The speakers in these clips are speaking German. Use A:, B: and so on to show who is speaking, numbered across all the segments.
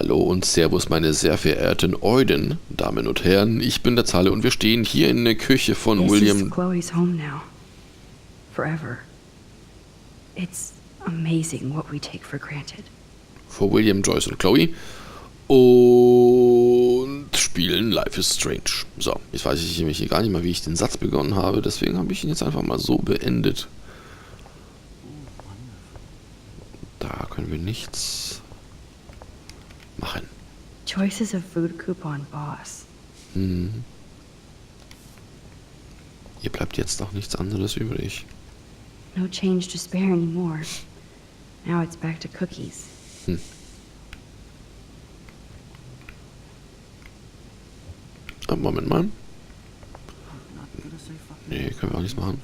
A: Hallo und Servus, meine sehr verehrten Euden, Damen und Herren. Ich bin der Zahle und wir stehen hier in der Küche von
B: This
A: William.
B: is Chloe's home now. Forever. It's amazing what we take for granted.
A: Vor William, Joyce und Chloe. Und spielen Life is Strange. So, jetzt weiß ich nämlich gar nicht mal, wie ich den Satz begonnen habe. Deswegen habe ich ihn jetzt einfach mal so beendet. Da können wir nichts machen.
B: Joyce is a food coupon boss.
A: Hier bleibt jetzt auch nichts anderes übrig.
B: No change to spare anymore. Now it's back to cookies.
A: Moment mal. Nee, können wir auch nichts machen.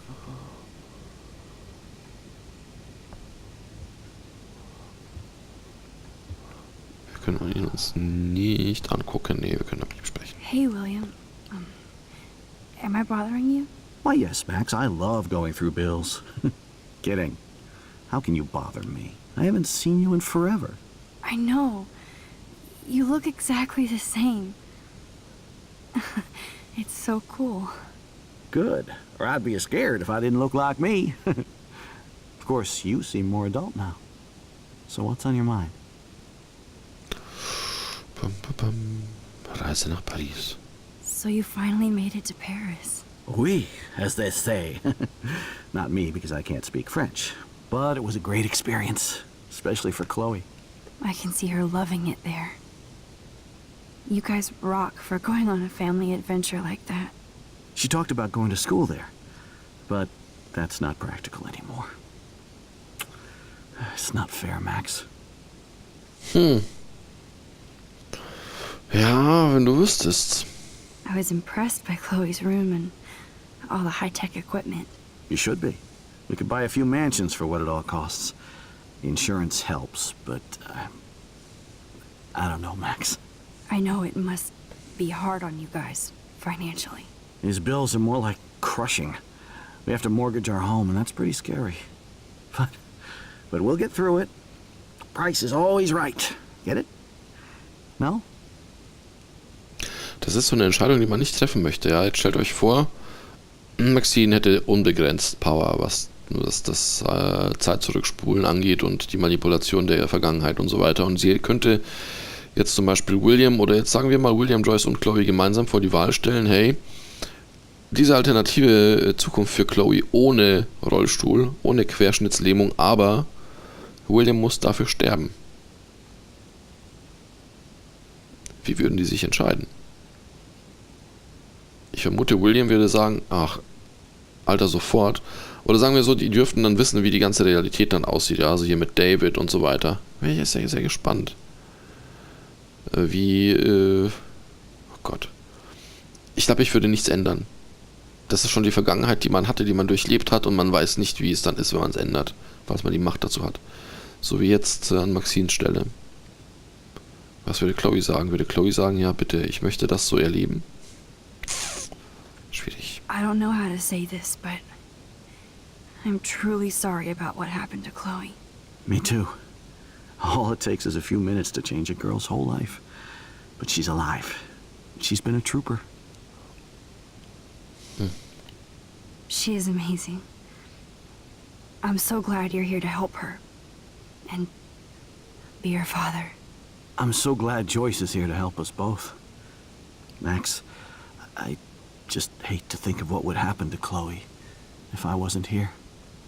A: Wir können ihn uns nicht angucken. Nee, wir können damit nicht sprechen.
C: Hey, William. Am I bothering you?
D: Why, yes, Max. I love going through bills. Kidding. How can you bother me? I haven't seen you in forever.
C: I know. You look exactly the same. It's so cool.
D: Good. Or I'd be scared if I didn't look like me. Of course, you seem more adult now. So what's on your mind?
A: Reise nach Paris.
C: So you finally made it to Paris.
D: Oui, as they say. Not me, because I can't speak French. But it was a great experience, especially for Chloe.
C: I can see her loving it there. You guys rock for going on a family adventure like that.
D: She talked about going to school there, but that's not practical anymore. It's not fair, Max.
A: Ja, wenn du wüsstest.
C: I was impressed by Chloe's room and all the high-tech equipment.
D: You should be. We could buy a few mansions for what it all costs. The insurance helps, but I don't know, Max.
C: I know it must be hard on you guys, financially.
D: These bills are more like crushing. We have to mortgage our home, and that's pretty scary. But we'll get through it. Price is always right. Get it? No?
A: Das ist so eine Entscheidung, die man nicht treffen möchte. Ja, jetzt stellt euch vor, Maxine hätte unbegrenzt Power, was nur das Zeit zurückspulen angeht und die Manipulation der Vergangenheit und so weiter. Und sie könnte jetzt zum Beispiel William oder jetzt sagen wir mal William, Joyce und Chloe gemeinsam vor die Wahl stellen, hey, diese alternative Zukunft für Chloe ohne Rollstuhl, ohne Querschnittslähmung, aber William muss dafür sterben. Wie würden die sich entscheiden? Ich vermute, William würde sagen, ach, Alter, sofort. Oder sagen wir so, die dürften dann wissen, wie die ganze Realität dann aussieht. Ja, also hier mit David und so weiter. Wäre ich sehr, sehr gespannt. Oh Gott. Ich glaube, ich würde nichts ändern. Das ist schon die Vergangenheit, die man hatte, die man durchlebt hat und man weiß nicht, wie es dann ist, wenn man es ändert, falls man die Macht dazu hat. So wie jetzt an Maxines Stelle. Was würde Chloe sagen? Würde Chloe sagen, ja bitte, ich möchte das so erleben? Schwierig.
C: I don't know how to say this, but I'm truly sorry about what happened to Chloe.
D: Me too. All it takes is a few minutes to change a girl's whole life. But she's alive. She's been a trooper.
C: She is amazing. I'm so glad you're here to help her. And be her father.
D: I'm so glad Joyce is here to help us both. Max, I just hate to think of what would happen to Chloe if I wasn't here.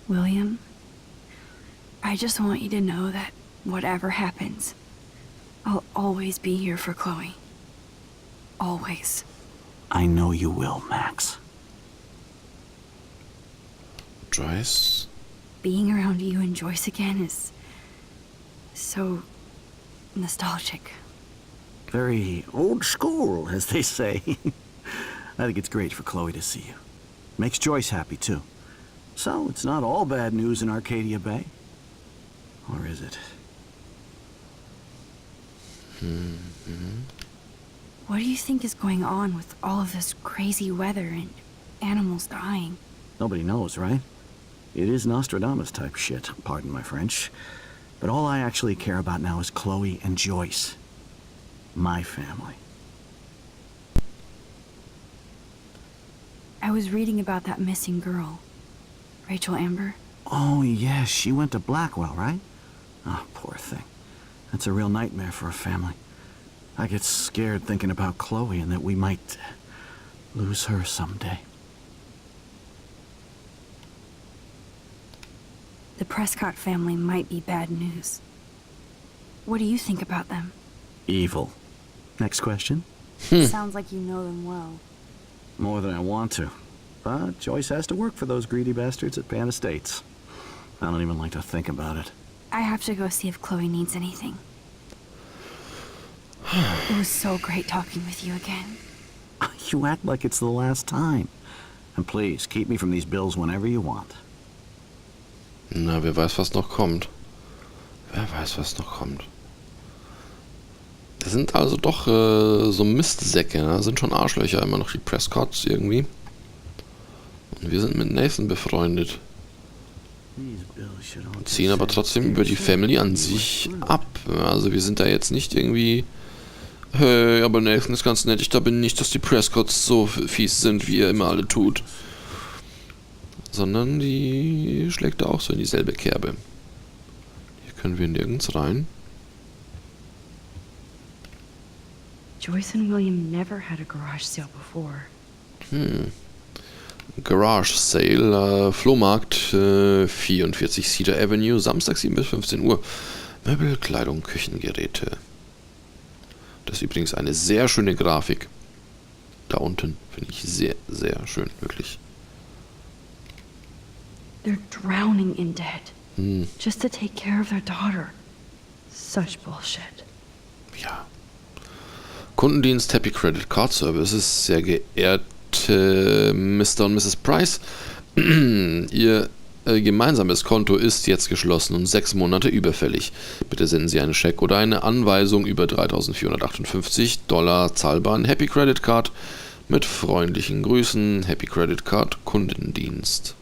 C: William, I just want you to know that whatever happens, I'll always be here for Chloe. Always.
D: I know you will, Max.
A: Joyce?
C: Being around you and Joyce again is so nostalgic.
D: Very old school, as they say. I think it's great for Chloe to see you. Makes Joyce happy, too. So, it's not all bad news in Arcadia Bay. Or is it?
C: What do you think is going on with all of this crazy weather and animals dying?
D: Nobody knows, right? It is Nostradamus-type shit, pardon my French. But all I actually care about now is Chloe and Joyce. my family.
C: I was reading about that missing girl. Rachel Amber.
D: Oh, yes, she went to Blackwell, right? Oh, poor thing. That's a real nightmare for a family. I get scared thinking about Chloe and that we might lose her someday.
C: The Prescott family might be bad news. What do you think about them?
D: Evil. Next question?
C: Sounds like you know them well.
D: More than I want to. But Joyce has to work for those greedy bastards at Pan Estates. I don't even like to think about it.
C: I have to go see if Chloe needs anything. It was so great talking with you again.
D: You act like it's the last time. And please, keep me from these bills whenever you want.
A: Na, wer weiß, was noch kommt. Wer weiß, was noch kommt. Das sind also doch so Mistsäcke, ne? Sind schon Arschlöcher, immer noch die Prescotts irgendwie. Und wir sind mit Nathan befreundet. Ziehen aber trotzdem über die Family an sich ab. Also wir sind da jetzt nicht irgendwie... Hey, aber Nathan ist ganz nett. Ich glaube nicht, dass die Prescotts so fies sind, wie ihr immer alle tut. Sondern die schlägt da auch so in dieselbe Kerbe. Hier können wir nirgends rein.
B: Joyce and William never had a garage sale before.
A: Garage Sale, Flohmarkt, 44 Cedar Avenue, Samstag 7 bis 15 Uhr. Möbel, Kleidung, Küchengeräte. Das ist übrigens eine sehr schöne Grafik. Da unten finde ich sehr, sehr schön, wirklich.
B: They're drowning in debt. Just to take care of their daughter. Such bullshit.
A: Ja. Kundendienst Happy Credit Card Services, sehr geehrte Mr. und Mrs. Price. Ihr gemeinsames Konto ist jetzt geschlossen und 6 Monate überfällig. Bitte senden Sie einen Scheck oder eine Anweisung über $3.458 zahlbar an Happy Credit Card. Mit freundlichen Grüßen, Happy Credit Card Kundendienst.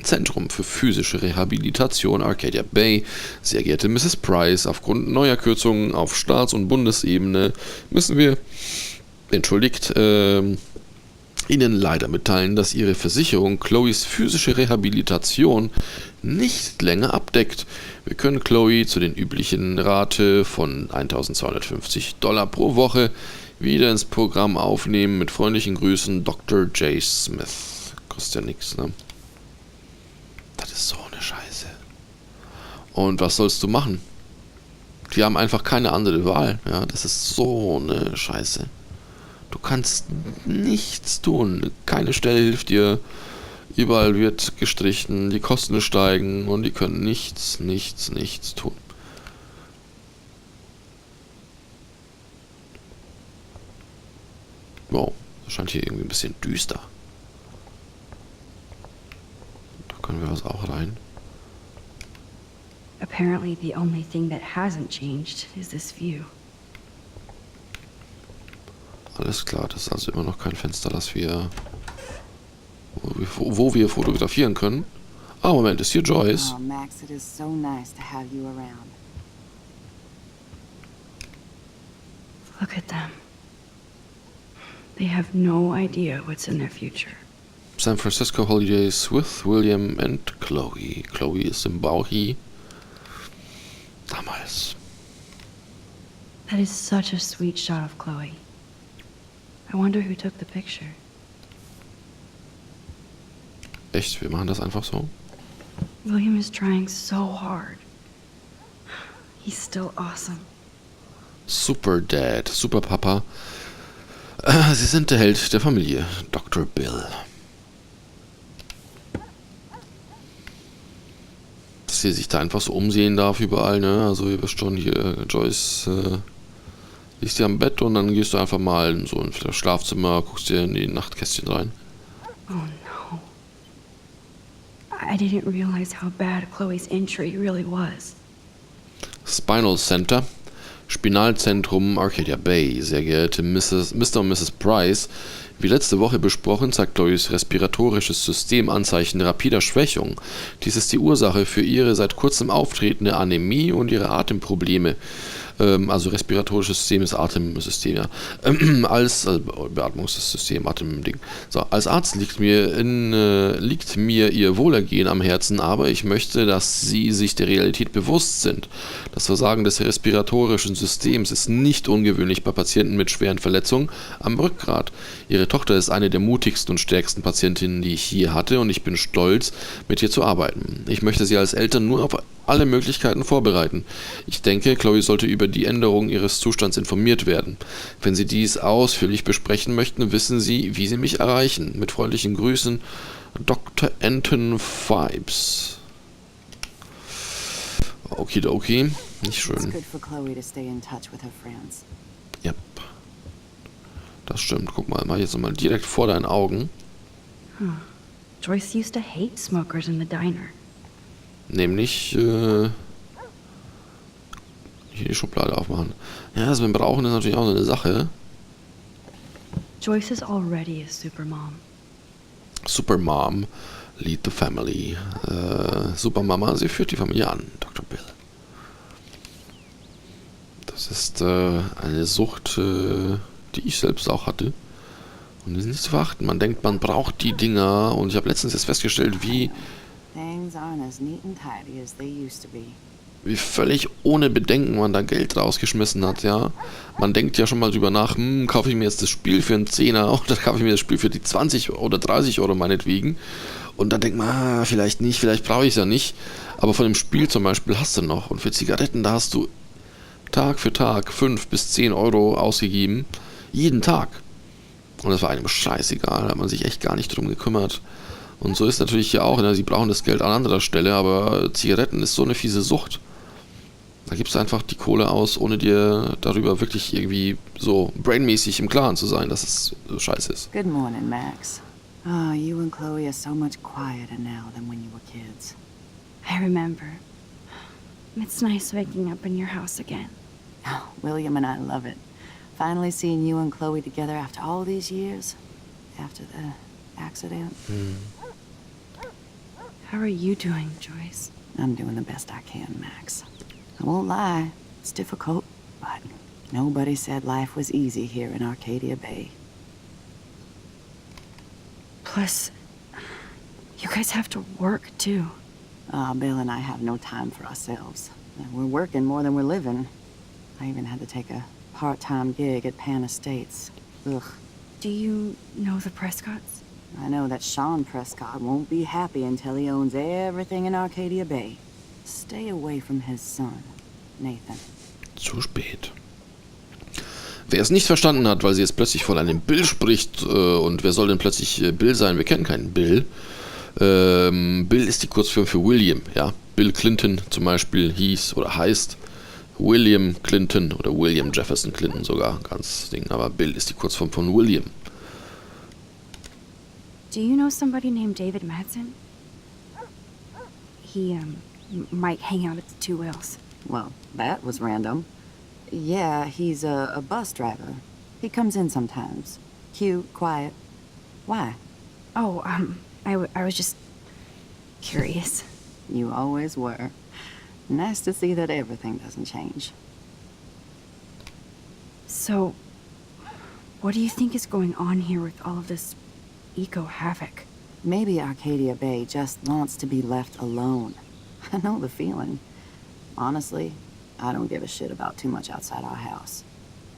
A: Zentrum für physische Rehabilitation Arcadia Bay. Sehr geehrte Mrs. Price, aufgrund neuer Kürzungen auf Staats- und Bundesebene müssen wir, Ihnen leider mitteilen, dass Ihre Versicherung Chloes physische Rehabilitation nicht länger abdeckt. Wir können Chloe zu den üblichen Rate von $1.250 pro Woche wieder ins Programm aufnehmen. Mit freundlichen Grüßen, Dr. J. Smith. Kostet ja nichts, ne? Das ist so eine Scheiße. Und was sollst du machen? Die haben einfach keine andere Wahl. Ja, das ist so eine Scheiße. Du kannst nichts tun. Keine Stelle hilft dir. Überall wird gestrichen, die Kosten steigen und die können nichts tun. Wow, das scheint hier irgendwie ein bisschen düster. Da können wir also auch rein.
B: Apparently the only thing that hasn't changed is this view.
A: Alles klar, das ist also immer noch kein Fenster, das wir wo wir fotografieren können. Ah, Moment, ist hier Joyce.
E: Oh, Max, it is so nice to have you around.
B: Look at them. They have no idea what's in their future.
A: San Francisco Holidays with William and Chloe. Chloe ist im Bauchi. Damals.
B: That is such a sweet shot of Chloe. I wonder who took the picture.
A: Echt, wir machen das einfach so.
B: William is trying so hard. He's still awesome.
A: Super Dad, Super Papa. Sie sind der Held der Familie, Dr. Bill. Dass sie sich da einfach so umsehen darf überall, ne? Also ihr wisst schon, hier Joyce liegt hier am Bett und dann gehst du einfach mal so in das Schlafzimmer, guckst dir in die Nachtkästchen rein.
B: Oh no. I didn't realize how bad Chloe's injury really was.
A: Spinal Center. Spinalzentrum Arcadia Bay. Sehr geehrte Mr. und Mrs. Price, wie letzte Woche besprochen, zeigt Chloes respiratorisches System Anzeichen rapider Schwächung. Dies ist die Ursache für ihre seit kurzem auftretende Anämie und ihre Atemprobleme. Also respiratorisches System ist Atemsystem, ja. Beatmungssystem, Atemding. So, als Arzt liegt mir ihr Wohlergehen am Herzen, aber ich möchte, dass Sie sich der Realität bewusst sind. Das Versagen des respiratorischen Systems ist nicht ungewöhnlich bei Patienten mit schweren Verletzungen am Rückgrat. Ihre Tochter ist eine der mutigsten und stärksten Patientinnen, die ich je hatte, und ich bin stolz, mit ihr zu arbeiten. Ich möchte Sie als Eltern nur auf alle Möglichkeiten vorbereiten. Ich denke, Chloe sollte über die Änderung ihres Zustands informiert werden. Wenn Sie dies ausführlich besprechen möchten, wissen Sie, wie Sie mich erreichen. Mit freundlichen Grüßen, Dr. Anton Vibes. Okidoki. Nicht
E: It's
A: schön.
E: good for Chloe to stay in touch with her friends.
A: Yep. Das stimmt. Guck mal, mach ich jetzt nochmal direkt vor deinen Augen.
B: Joyce used to hate smokers in the diner.
A: Nämlich hier die Schublade aufmachen. Ja, das mit dem Rauchen ist natürlich auch so eine Sache.
B: Joyce is already a supermom.
A: Supermom, lead the family. Supermama, sie führt die Familie an, Dr. Bill. Das ist eine Sucht, die ich selbst auch hatte. Und die ist nicht zu verachten. Man denkt, man braucht die Dinger. Und ich habe letztens jetzt festgestellt, wie
E: Things aren't as neat and tidy as they used to be.
A: völlig ohne Bedenken man da Geld rausgeschmissen hat, ja. Man denkt ja schon mal drüber nach, kaufe ich mir jetzt das Spiel für einen Zehner oder kaufe ich mir das Spiel für die 20 oder 30 Euro meinetwegen. Und dann denkt man, vielleicht nicht, vielleicht brauche ich es ja nicht. Aber von dem Spiel zum Beispiel hast du noch. Und für Zigaretten, da hast du Tag für Tag 5 bis 10 Euro ausgegeben. Jeden Tag. Und das war einem scheißegal, da hat man sich echt gar nicht drum gekümmert. Und so ist natürlich hier auch, ne? Sie brauchen das Geld an anderer Stelle, aber Zigaretten ist so eine fiese Sucht. Da gibst du einfach die Kohle aus, ohne dir darüber wirklich irgendwie so brainmäßig im Klaren zu sein, dass es so scheiße ist.
E: Good morning, Max. Oh, you and Chloe are so much quieter now than when you were kids.
C: I remember. It's nice waking up in your house again.
E: Oh, William and I love it. Finally seeing you and Chloe together after all these years. After the accident.
C: How are you doing, Joyce?
E: I'm doing the best I can, Max. I won't lie, it's difficult, but nobody said life was easy here in Arcadia Bay.
C: Plus, you guys have to work, too.
E: Bill and I have no time for ourselves. And we're working more than we're living. I even had to take a part-time gig at Pan Estates. Ugh.
C: Do you know the Prescotts?
E: I know that Sean Prescott won't be happy until he owns everything in Arcadia Bay. Stay away from his son, Nathan.
A: Zu spät. Wer es nicht verstanden hat, weil sie jetzt plötzlich von einem Bill spricht, und wer soll denn plötzlich Bill sein? Wir kennen keinen Bill. Bill ist die Kurzform für William, ja. Bill Clinton zum Beispiel hieß oder heißt William Clinton oder William Jefferson Clinton sogar, ganz Ding. Aber Bill ist die Kurzform von William.
C: Do you know somebody named David Madsen? He, might hang out at the Two Whales.
E: Well, that was random. Yeah, he's a bus driver. He comes in sometimes. Cute, quiet. Why?
C: Oh, I was just curious.
E: You always were. Nice to see that everything doesn't change.
C: So, what do you think is going on here with all of this eco-havoc?
E: Maybe Arcadia Bay just wants to be left alone. I know the feeling. Honestly, I don't give a shit about too much outside our house.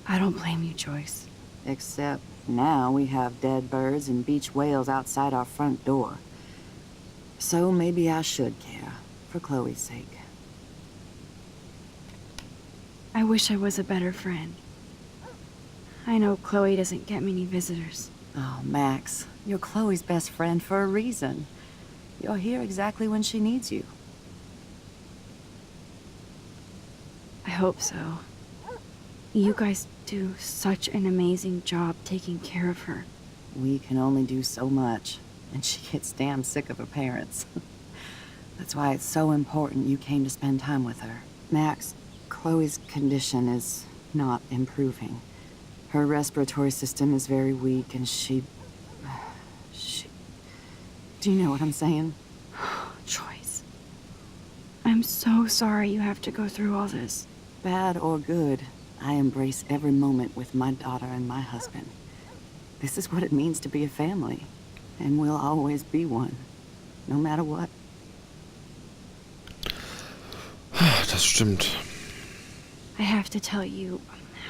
C: I don't blame you, Joyce.
E: Except now we have dead birds and beach whales outside our front door. So maybe I should care, for Chloe's sake.
C: I wish I was a better friend. I know Chloe doesn't get many visitors.
E: Oh, Max, you're Chloe's best friend for a reason. You're here exactly when she needs you.
C: I hope so. You guys do such an amazing job taking care of her.
E: We can only do so much, and she gets damn sick of her parents. That's why it's so important you came to spend time with her. Max, Chloe's condition is not improving. Her respiratory system is very weak and she... Do you know what I'm saying?
C: Joyce. I'm so sorry you have to go through all this.
E: Bad or good, I embrace every moment with my daughter and my husband. This is what it means to be a family. And we'll always be one. No matter what.
A: Das stimmt.
C: I have to tell you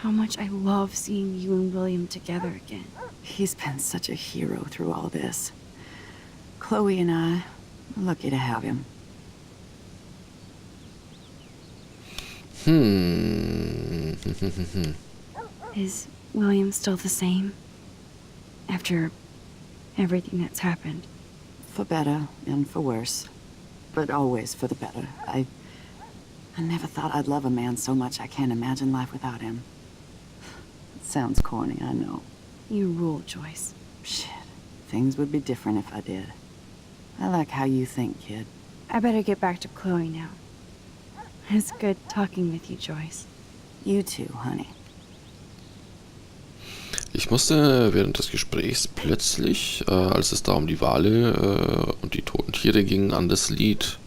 C: how much I love seeing you and William together again.
E: He's been such a hero through all this. Chloe and I are lucky to have him.
C: Is William still the same? After everything that's happened?
E: For better and for worse. But always for the better. I never thought I'd love a man so much I can't imagine life without him. It sounds corny, I know.
C: You rule, Joyce.
E: Shit. Things would be different if I did. I like how you think, kid.
C: I better get back to Chloe now. It's good talking with you, Joyce.
E: You too, honey.
A: Ich musste während des Gesprächs plötzlich, als es da um die Wale und die toten Tiere ging, an das Lied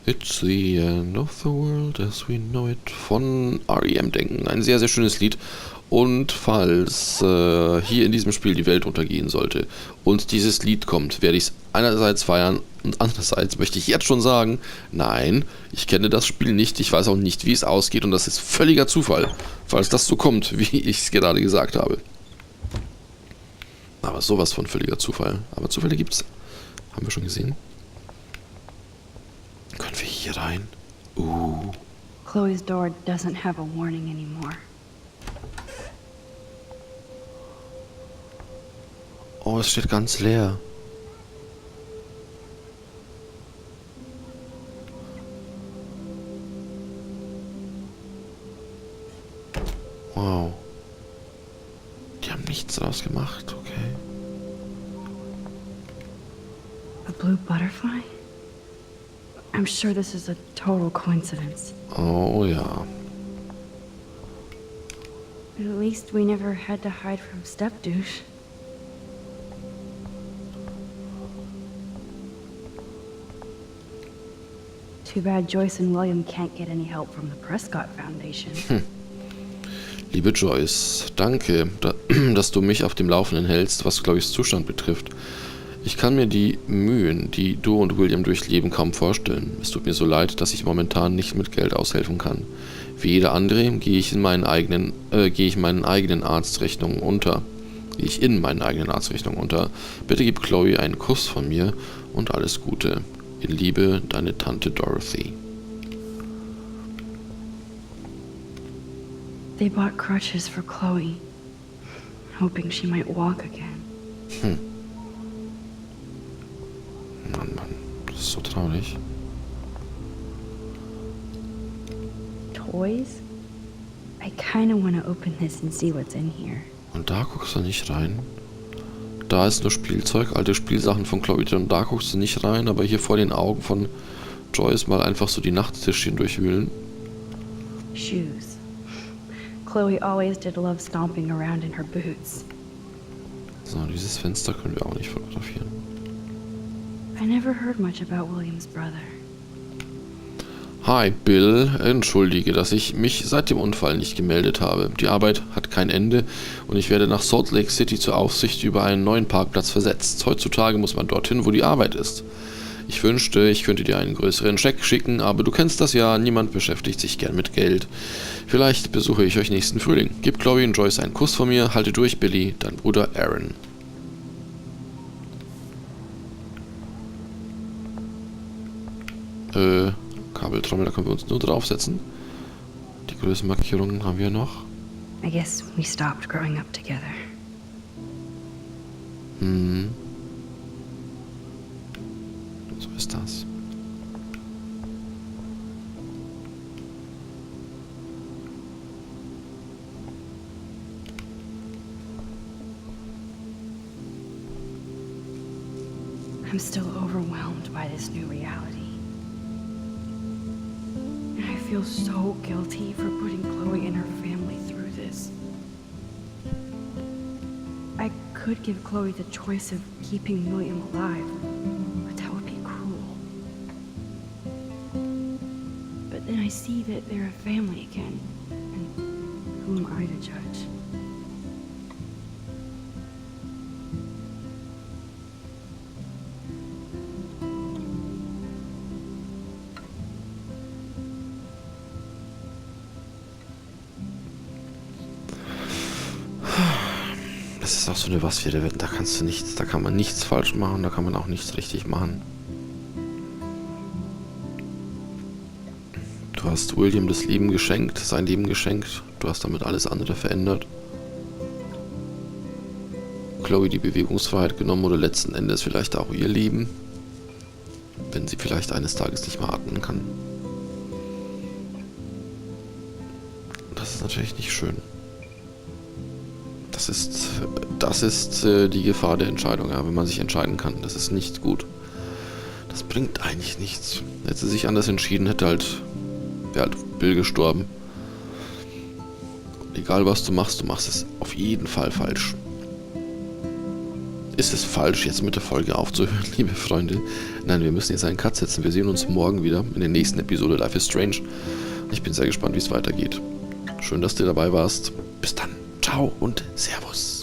A: It's the End of the World as we know it von REM denken. Ein sehr, sehr schönes Lied. Und falls hier in diesem Spiel die Welt untergehen sollte und dieses Lied kommt, werde ich es einerseits feiern und andererseits möchte ich jetzt schon sagen, nein, ich kenne das Spiel nicht, ich weiß auch nicht, wie es ausgeht und das ist völliger Zufall, falls das so kommt, wie ich es gerade gesagt habe. Aber sowas von völliger Zufall. Aber Zufälle gibt's. Haben wir schon gesehen. Können wir hier rein?
C: Chloe's door doesn't have a warning anymore.
A: Oh, es steht ganz leer. Wow. Die haben nichts draus gemacht, okay.
C: A blue butterfly? I'm sure this is a total coincidence.
A: Oh ja.
C: At least we never had to hide from Stepdouche. Too bad Joyce and William can't get any help from the Prescott Foundation.
A: Liebe Joyce, danke, dass du mich auf dem Laufenden hältst, was Chloes Zustand betrifft. Ich kann mir die Mühen, die du und William durchleben, kaum vorstellen. Es tut mir so leid, dass ich momentan nicht mit Geld aushelfen kann. Wie jeder andere gehe ich in meinen eigenen Arztrechnungen unter. Bitte gib Chloe einen Kuss von mir und alles Gute. In Liebe, deine Tante Dorothy.
C: They bought crutches for Chloe, hoping she might walk again.
A: Mann, das ist so traurig.
C: Toys? I kinda wanna open this and see what's in here.
A: Und da guckst du nicht rein. Da ist nur Spielzeug, alte Spielsachen von Chloe und da guckst du nicht rein, aber hier vor den Augen von Joyce mal einfach so die Nachttischchen durchwühlen.
C: Shoes. Chloe always did love stomping around in her boots.
A: So, dieses Fenster können wir auch nicht fotografieren.
C: I never heard much about William's brother.
A: Hi Bill, entschuldige, dass ich mich seit dem Unfall nicht gemeldet habe. Die Arbeit hat kein Ende und ich werde nach Salt Lake City zur Aufsicht über einen neuen Parkplatz versetzt. Heutzutage muss man dorthin, wo die Arbeit ist. Ich wünschte, ich könnte dir einen größeren Scheck schicken, aber du kennst das ja, niemand beschäftigt sich gern mit Geld. Vielleicht besuche ich euch nächsten Frühling. Gib Chloe und Joyce einen Kuss von mir, halte durch, Billy, dein Bruder Aaron. Kabeltrommel, da können wir uns nur draufsetzen. Die Größenmarkierungen haben wir noch.
C: I guess we stopped growing up together.
A: So ist das.
C: I'm still overwhelmed by this new reality. I
B: feel so guilty for putting Chloe and her family through this. I could give Chloe the choice of keeping William alive, but that would be cruel. But then I see that they're a family again, and who am I to judge?
A: Das ist auch so eine Was-wäre-Welt, da kannst du nichts, da kann man nichts falsch machen, da kann man auch nichts richtig machen. Du hast William das Leben geschenkt, sein Leben geschenkt, du hast damit alles andere verändert. Chloe die Bewegungsfreiheit genommen oder letzten Endes vielleicht auch ihr Leben, wenn sie vielleicht eines Tages nicht mehr atmen kann. Das ist natürlich nicht schön. Das ist die Gefahr der Entscheidung, ja, wenn man sich entscheiden kann. Das ist nicht gut. Das bringt eigentlich nichts. Hätte sie sich anders entschieden, wäre halt Bill gestorben. Und egal was du machst es auf jeden Fall falsch. Ist es falsch, jetzt mit der Folge aufzuhören, liebe Freunde? Nein, wir müssen jetzt einen Cut setzen. Wir sehen uns morgen wieder in der nächsten Episode Life is Strange. Ich bin sehr gespannt, wie es weitergeht. Schön, dass du dabei warst. Bis dann. Ciao und Servus.